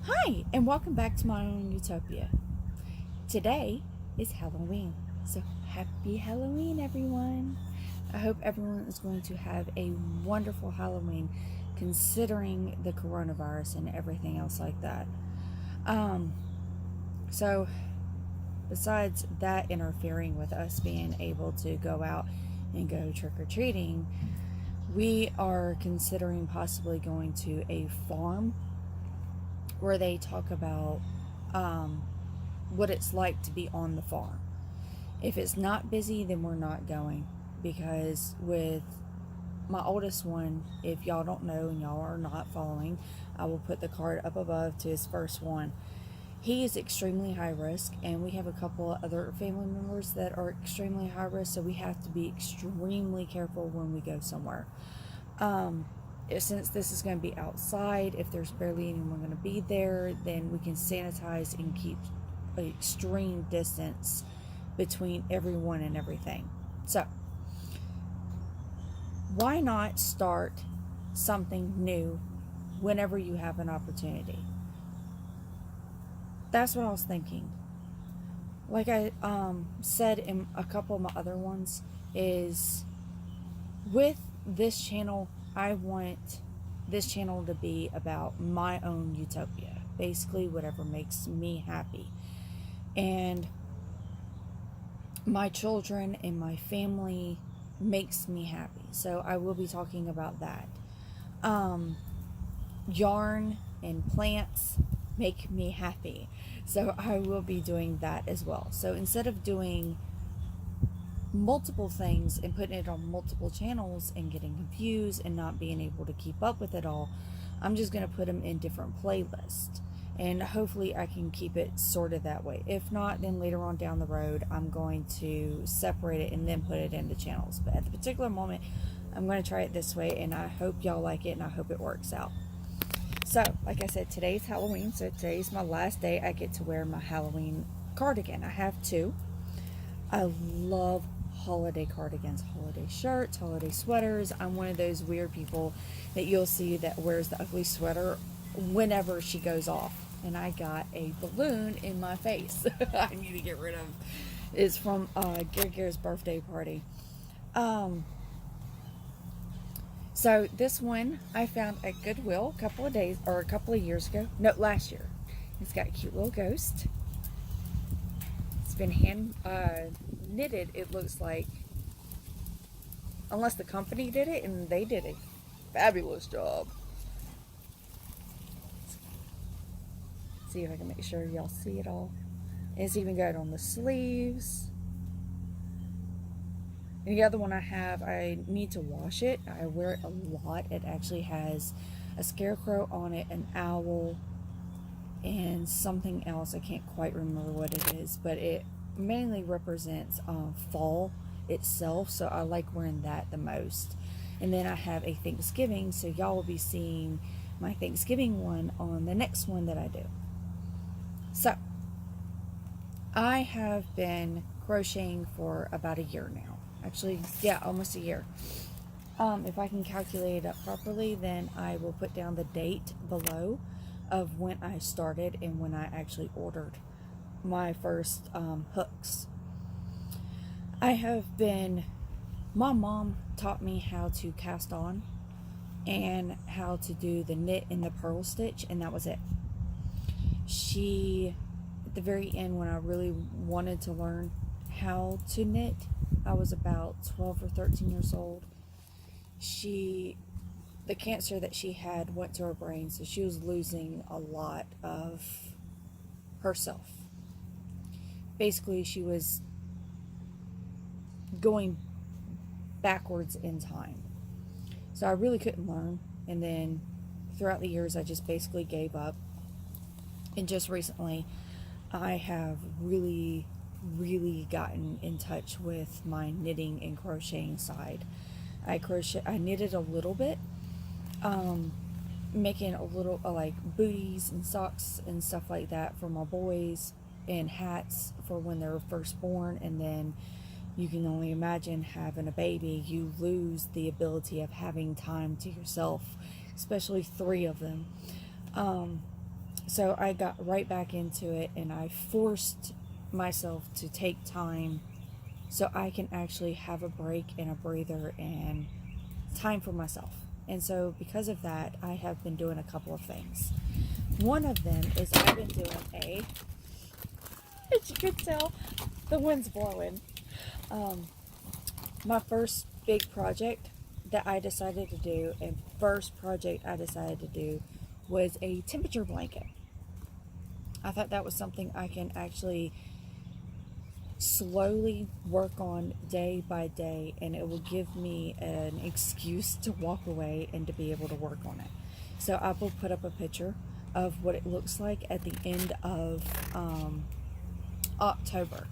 Hi, and welcome back to my own Utopia. Today is Halloween, so happy Halloween, everyone. I hope everyone is going to have a wonderful Halloween considering the coronavirus and everything else like that. Um, so, besides that interfering with us being able to go out and go trick or treating, we are considering possibly going to a farm where they talk about um, what it's like to be on the farm. If it's not busy, then we're not going, because with my oldest one, if y'all don't know and y'all are not following, I will put the card up above to his first one. He is extremely high risk, and we have a couple of other family members that are extremely high risk, so we have to be extremely careful when we go somewhere. Um, since this is going to be outside, if there's barely anyone going to be there, then we can sanitize and keep an extreme distance between everyone and everything. So, why not start something new whenever you have an opportunity? That's what I was thinking. Like I said in a couple of my other ones, is with this channel, I want this channel to be about my own utopia. Basically, whatever makes me happy. And my children and my family makes me happy. So I will be talking about that. Yarn and plants make me happy. So I will be doing that as well. So instead of doing multiple things and putting it on multiple channels and getting confused and not being able to keep up with it all, I'm just going to put them in different playlists, and hopefully I can keep it sorted that way. If not, then later on down the road I'm going to separate it and then put it into channels, but at the particular moment I'm going to try it this way, and I hope y'all like it and I hope it works out. So like I said, today's Halloween, so today's my last day I get to wear my Halloween cardigan. I have two. I love holiday cardigans, holiday shirts, holiday sweaters. I'm one of those weird people that you'll see that wears the ugly sweater whenever she goes off. And I got a balloon in my face. I need to get rid of. It's from Gary's birthday party. So this one I found at Goodwill a couple of years ago. No, last year. It's got a cute little ghost. It's been hand knitted, it looks like, unless the company did it, and they did a fabulous job. Let's see if I can make sure y'all see it all. And it's even got on the sleeves. And the other one I have, I need to wash it. I wear it a lot. It actually has a scarecrow on it, an owl, and something else. I can't quite remember what it is, but it mainly represents fall itself, so I like wearing that the most. And then I have a Thanksgiving, so y'all will be seeing my Thanksgiving one on the next one that I do. So I have been crocheting for about a year now. Actually, yeah, almost a year. If I can calculate it up properly, then I will put down the date below of when I started and when I actually ordered my first hooks. My mom taught me how to cast on and how to do the knit and the purl stitch, and that was it. At the very end, when I really wanted to learn how to knit, I was about 12 or 13 years old. The cancer that she had went to her brain, so she was losing a lot of herself. Basically, she was going backwards in time. So I really couldn't learn, and then throughout the years I just basically gave up. And just recently I have really gotten in touch with my knitting and crocheting side. I knitted a little bit, making a little like booties and socks and stuff like that for my boys, and hats for when they're first born. And then you can only imagine having a baby, you lose the ability of having time to yourself, especially three of them. So I got right back into it, and I forced myself to take time so I can actually have a break and a breather and time for myself. And so because of that, I have been doing a couple of things. One of them is I've been doing as you can tell, the wind's blowing. My first big project that I decided to do, and first project I decided to do, was a temperature blanket. I thought that was something I can actually slowly work on day by day, and it will give me an excuse to walk away and to be able to work on it. So I will put up a picture of what it looks like at the end of October.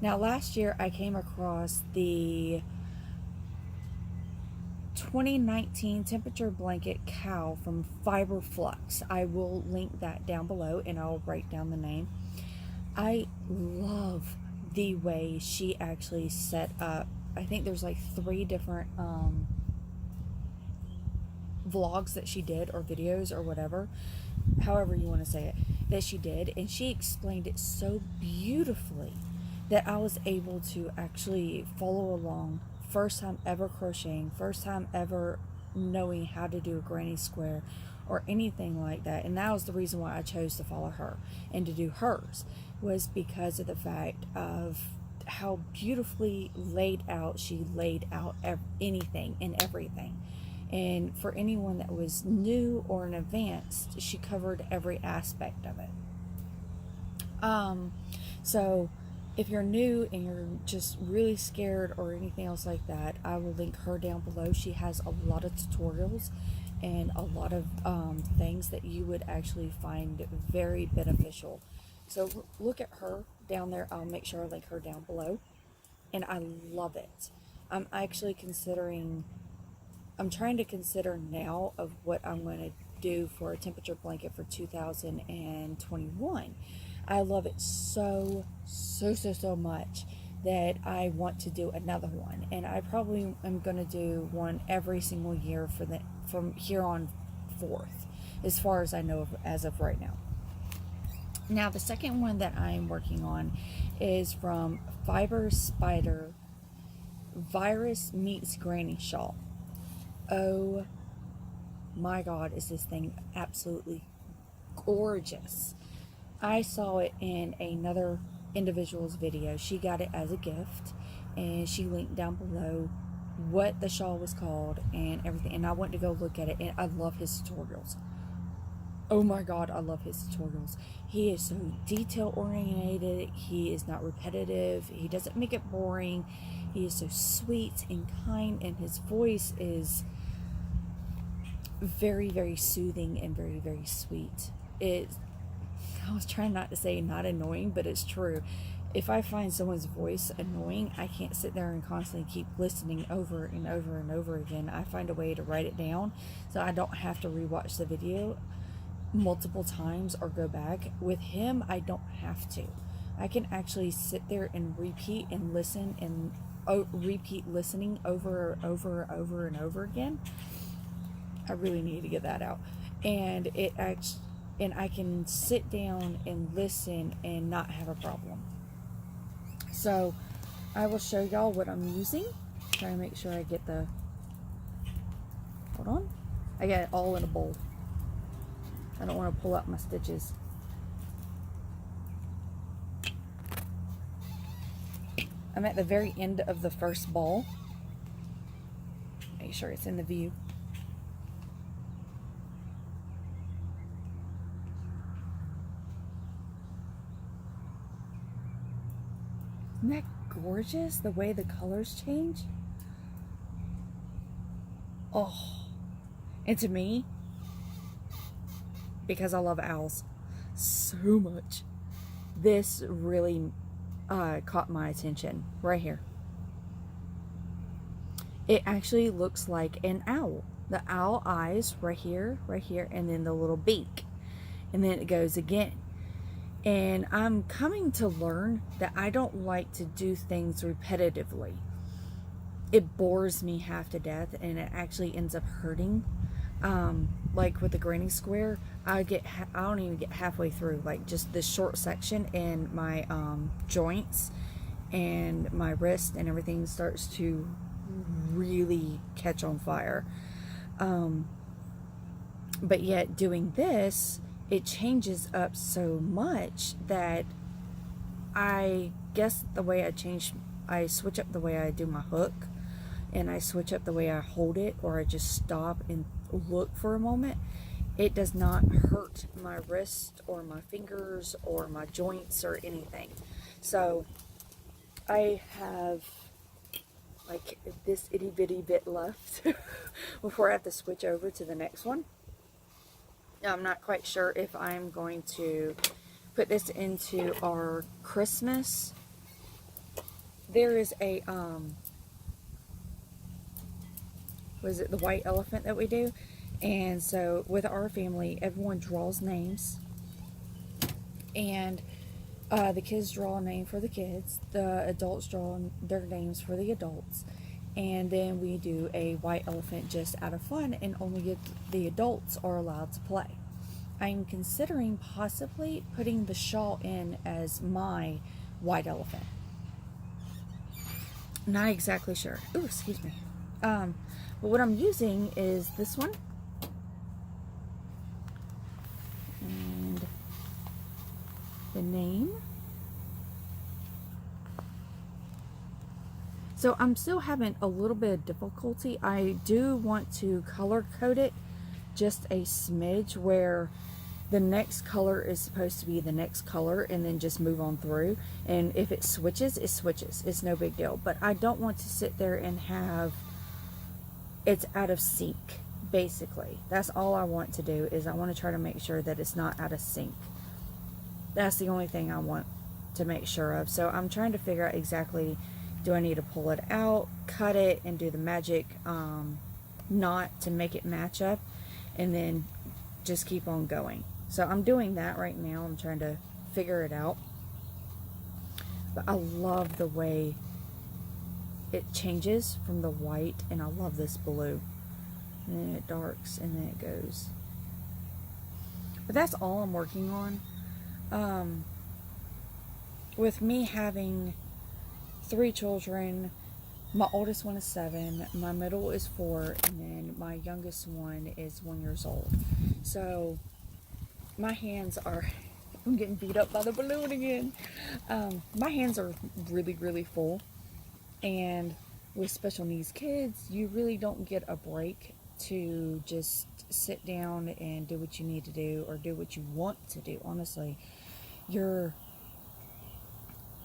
Now last year I came across the 2019 temperature blanket cowl from Fiber Flux. I will link that down below, and I'll write down the name. I love the way she actually set up. I think there's like 3 different vlogs that she did, or videos, or whatever, however you want to say it, that she did, and she explained it so beautifully that I was able to actually follow along. First time ever crocheting, first time ever knowing how to do a granny square or anything like that. And that was the reason why I chose to follow her and to do hers, was because of the fact of how beautifully laid out she laid out anything and everything. And for anyone that was new or in advanced, she covered every aspect of it. So if you're new and you're just really scared or anything else like that, I will link her down below. She has a lot of tutorials and a lot of things that you would actually find very beneficial. So look at her down there. I'll make sure I link her down below. And I love it. I'm actually considering, I'm trying to consider now of what I'm going to do for a temperature blanket for 2021. I love it so much that I want to do another one, and I probably am going to do one every single year from here on forth, as far as I know as of right now. Now the second one that I'm working on is from Fiber Spider, Virus Meets Granny Shawl. Oh my god, is this thing absolutely gorgeous. I saw it in another individual's video. She got it as a gift, and she linked down below what the shawl was called and everything, and I went to go look at it, and I love his tutorials. Oh my god, I love his tutorials. He is so detail oriented, he is not repetitive, he doesn't make it boring, he is so sweet and kind, and his voice is very soothing and very sweet. I was trying not to say not annoying, but it's true. If I find someone's voice annoying, I can't sit there and constantly keep listening over and over again. I find a way to write it down so I don't have to rewatch the video multiple times or go back. With him, I don't have to. I can actually sit there and repeat and listen and repeat listening over and over again. I really need to get that out. And I can sit down and listen and not have a problem. So I will show y'all what I'm using. Try to make sure I get the, hold on, I got it all in a bowl. I don't want to pull out my stitches. I'm at the very end of the first ball. Make sure it's in the view. Isn't that gorgeous, the way the colors change? Oh, and to me, because I love owls so much, this really caught my attention right here. It actually looks like an owl. The owl eyes right here, and then the little beak, and then it goes again. And I'm coming to learn that I don't like to do things repetitively. it bores me half to death, and it actually ends up hurting. Like with the granny square, I don't even get halfway through, like just this short section, and my joints and my wrist and everything starts to really catch on fire. But yet doing this, it changes up so much that I guess the way I switch up the way I do my hook, and I switch up the way I hold it, or I just stop and look for a moment. It does not hurt my wrist or my fingers or my joints or anything. So I have like this itty bitty bit left before I have to switch over to the next one. I'm not quite sure if I'm going to put this into our Christmas. There is a was it the white elephant that we do? And so with our family, everyone draws names, and the kids draw a name for the kids, the adults draw their names for the adults, and then we do a white elephant just out of fun, and only the adults are allowed to play. I'm considering possibly putting the shawl in as my white elephant. Not exactly sure. Ooh, excuse me. But what I'm using is this one. And the name. So I'm still having a little bit of difficulty. I do want to color code it just a smidge, where the next color is supposed to be the next color, and then just move on through. And if it switches, it switches. It's no big deal. But I don't want to sit there and have it's out of sync, basically. That's all I want to do, is I want to try to make sure that it's not out of sync. That's the only thing I want to make sure of. So I'm trying to figure out exactly, do I need to pull it out, cut it, and do the magic knot to make it match up, and then just keep on going. So I'm doing that right now. I'm trying to figure it out. But I love the way it changes from the white, and I love this blue. And then it darks, and then it goes. But that's all I'm working on. With me having 3 children, my oldest one is 7, my middle is 4, and then my youngest one is 1 year old. So my hands are, I'm getting beat up by the balloon again. My hands are really, really full. And with special needs kids, you really don't get a break to just sit down and do what you need to do, or do what you want to do. Honestly, you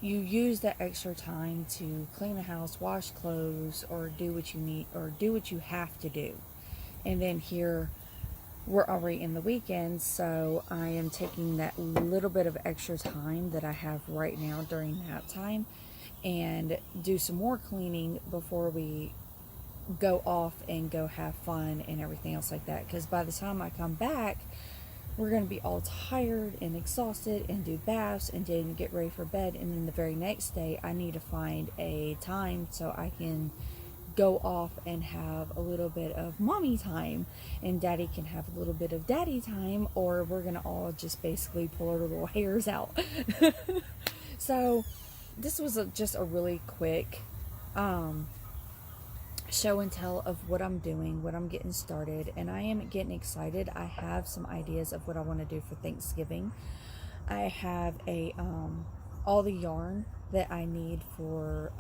use that extra time to clean the house, wash clothes, or do what you need, or do what you have to do. And then here, we're already in the weekends, so I am taking that little bit of extra time that I have right now during nap time, and do some more cleaning before we go off and go have fun and everything else like that. Because by the time I come back, we're going to be all tired and exhausted, and do baths, and then get ready for bed. And then the very next day, I need to find a time so I can go off and have a little bit of mommy time, and daddy can have a little bit of daddy time, or we're going to all just basically pull our little hairs out. So this was just a really quick show and tell of what I'm doing, what I'm getting started, and I am getting excited. I have some ideas of what I want to do for Thanksgiving. I have all the yarn that I need for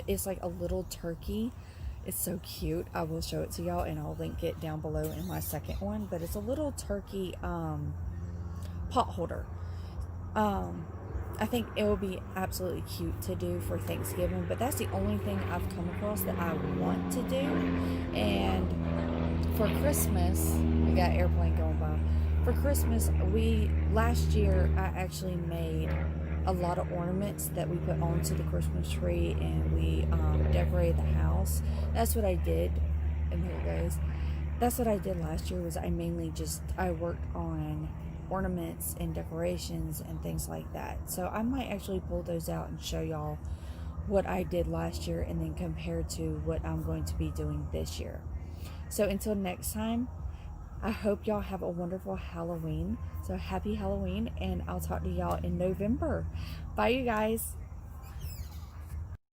it's like a little turkey. It's so cute. I will show it to y'all, and I'll link it down below in my second one. But it's a little turkey pot holder. I think it will be absolutely cute to do for Thanksgiving, but that's the only thing I've come across that I want to do. And for Christmas, we got an airplane going by. For Christmas, last year I actually made a lot of ornaments that we put onto the Christmas tree, and we decorated the house. That's what I did. And there it goes. That's what I did last year. Was I worked on ornaments and decorations and things like that. So I might actually pull those out and show y'all what I did last year and then compared to what I'm going to be doing this year. So until next time, I hope y'all have a wonderful Halloween. So happy Halloween, and I'll talk to y'all in November. Bye, you guys.